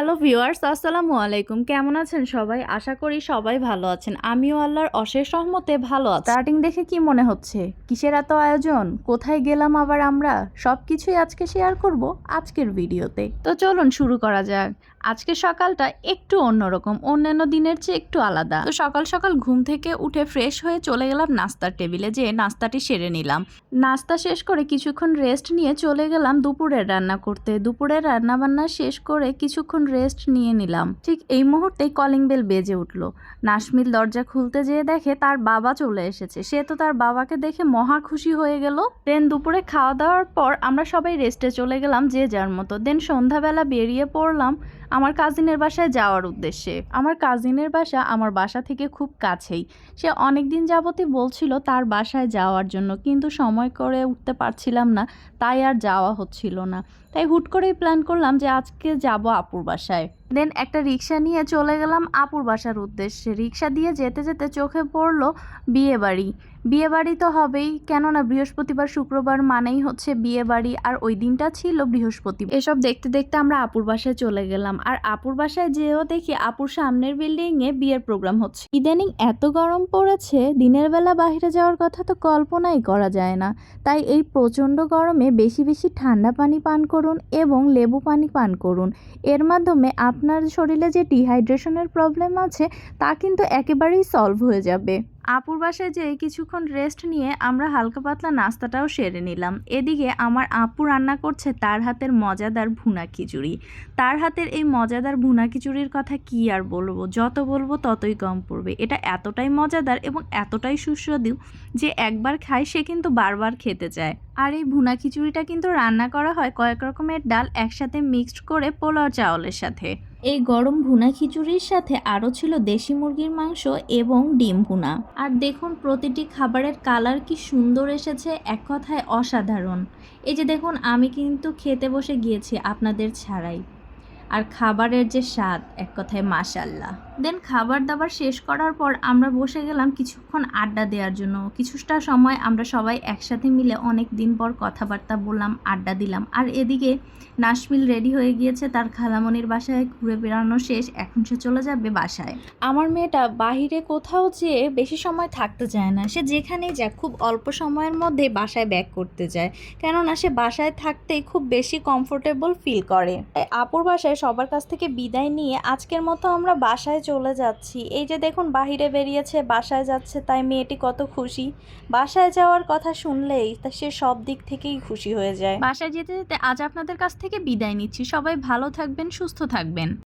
Hello viewers, আসসালামু আলাইকুম। কেমন আছেন সবাই? আশা করি সবাই ভালো আছেন। আমিও আল্লাহর অশেষ রহমতে ভালো আছি। স্টার্টিং দেখে কি মনে হচ্ছে? কিসের এত আয়োজন? কোথায় গেলাম আবার আমরা? সবকিছুই আজকে শেয়ার করব আজকের ভিডিওতে। তো চলুন শুরু করা যাক। আজকের সকালটা একটু অন্যরকম, অন্যান্য দিনের চেয়ে একটু আলাদা। তো সকাল সকাল ঘুম থেকে উঠে ফ্রেশ হয়ে চলে গেলাম নাস্তার টেবিলে, যেয়ে নাস্তাটি সেরে নিলাম। নাস্তা শেষ করে কিছুক্ষণ রেস্ট নিয়ে চলে গেলাম দুপুরের রান্না করতে। দুপুরের রান্না বান্না শেষ করে কিছুক্ষণ রেস্ট নিয়ে নিলাম। ঠিক এই মুহূর্তেই কলিং বেল বেজে উঠলো। নাশমিল দরজা খুলতে যেয়ে দেখে তার বাবা চলে এসেছে। সে তো তার বাবাকে দেখে মহা খুশি হয়ে গেল। দেন দুপুরে খাওয়া দাওয়ার পর আমরা সবাই রেস্টে চলে গেলাম যে যার মতো। দেন সন্ধ্যাবেলা বেরিয়ে পড়লাম আমার কাজিনের বাসায় যাওয়ার উদ্দেশ্যে। আমার কাজিনের বাসা আমার বাসা থেকে খুব কাছেই। সে অনেক দিন যাবতই বলছিল তার বাসায় যাওয়ার জন্য, কিন্তু সময় করে উঠতে পারছিলাম না, তাই আর যাওয়া হচ্ছিল না। তাই হুট করেই প্ল্যান করলাম যে আজকে যাব আপুর বাসায়। দেন একটা রিক্সা নিয়ে চলে গেলাম আপুর বাসার উদ্দেশ্যে। রিক্সা দিয়ে যেতে যেতে চোখে পড়লো বিয়ে বাড়ি। বিয়ে বাড়ি তো হবেই, কেননা বৃহস্পতিবার শুক্রবার মানেই হচ্ছে বিয়ে বাড়ি, আর ওই দিনটা ছিল বৃহস্পতিবার। এসব দেখতে দেখতে আমরা আপুর বাসায় চলে গেলাম। আর আপুর বাসায় যেও দেখি আপুর সামনের বিল্ডিংয়ে বিয়ের প্রোগ্রাম হচ্ছে। ইদানিং এত গরম পড়েছে, দিনের বেলা বাইরে যাওয়ার কথা তো কল্পনাই করা যায় না। তাই এই প্রচণ্ড গরমে বেশি বেশি ঠান্ডা পানি পান করুন এবং লেবু পানি পান করুন। এর মাধ্যমে আপনার শরীরে যে ডিহাইড্রেশনের প্রবলেম আছে তা কিন্তু একেবারেই সলভ হয়ে যাবে। আপুর বাসায় যেয়ে কিছুক্ষণ রেস্ট নিয়ে আমরা হালকা পাতলা নাস্তাটাও সেরে নিলাম। এদিকে আমার আপু রান্না করছে তার হাতের মজাদার ভুনা খিচুড়ি। তার হাতের এই মজাদার ভুনা খিচুড়ির কথা কি আর বলবো, যত বলবো ততই কম পড়বে। এটা এতটাই মজাদার এবং এতটাই সুস্বাদু যে একবার খায় সে কিন্তু বারবার খেতে চায়। আর এই ভুনা খিচুড়িটা কিন্তু রান্না করা হয় কয়েক রকমের ডাল একসাথে মিক্সড করে পোলাও চাউলের সাথে। এই গরম ভুনা খিচুড়ির সাথে আরও ছিল দেশি মুরগির মাংস এবং ডিম ভুনা। আর দেখুন প্রতিটি খাবারের কালার কি সুন্দর এসেছে, এক কথায় অসাধারণ। এই যে দেখুন আমি কিন্তু খেতে বসে গিয়েছি আপনাদের ছাড়াই। আর খাবারের যে স্বাদ, এক কথায় মাশাল্লাহ। দেন খাবার দাবার শেষ করার পর আমরা বসে গেলাম কিছুক্ষণ আড্ডা দেওয়ার জন্য। কিছুটা সময় আমরা সবাই একসাথে মিলে অনেক দিন পর কথাবার্তা বললাম, আড্ডা দিলাম। আর এদিকে নাশমিল রেডি হয়ে গিয়েছে, তার খালামণির বাসায় ঘুরে বেড়ানো শেষ, এখন সে চলে যাবে বাসায়। আমার মেয়েটা বাহিরে কোথাও যেয়ে বেশি সময় থাকতে চায় না। সে যেখানেই যাক খুব অল্প সময়ের মধ্যে বাসায় ব্যাক করতে চায়, কেননা সে বাসায় থাকতেই খুব বেশি কমফোর্টেবল ফিল করে। আপুর বাসায় সবার কাছ থেকে বিদায় নিয়ে আজকের মতো আমরা বাসায় চলে যাচ্ছি। এই যে দেখুন বাহিরে বেরিয়েছে, বাসায় যাচ্ছে, তাই মেয়েটি কত খুশি। বাসায় যাওয়ার কথা শুনলেই তা সে সব দিক থেকেই খুশি হয়ে যায়। বাসায় যেতে যেতে আজ আপনাদের কাছ থেকে বিদায় নিচ্ছি। সবাই ভালো থাকবেন, সুস্থ থাকবেন।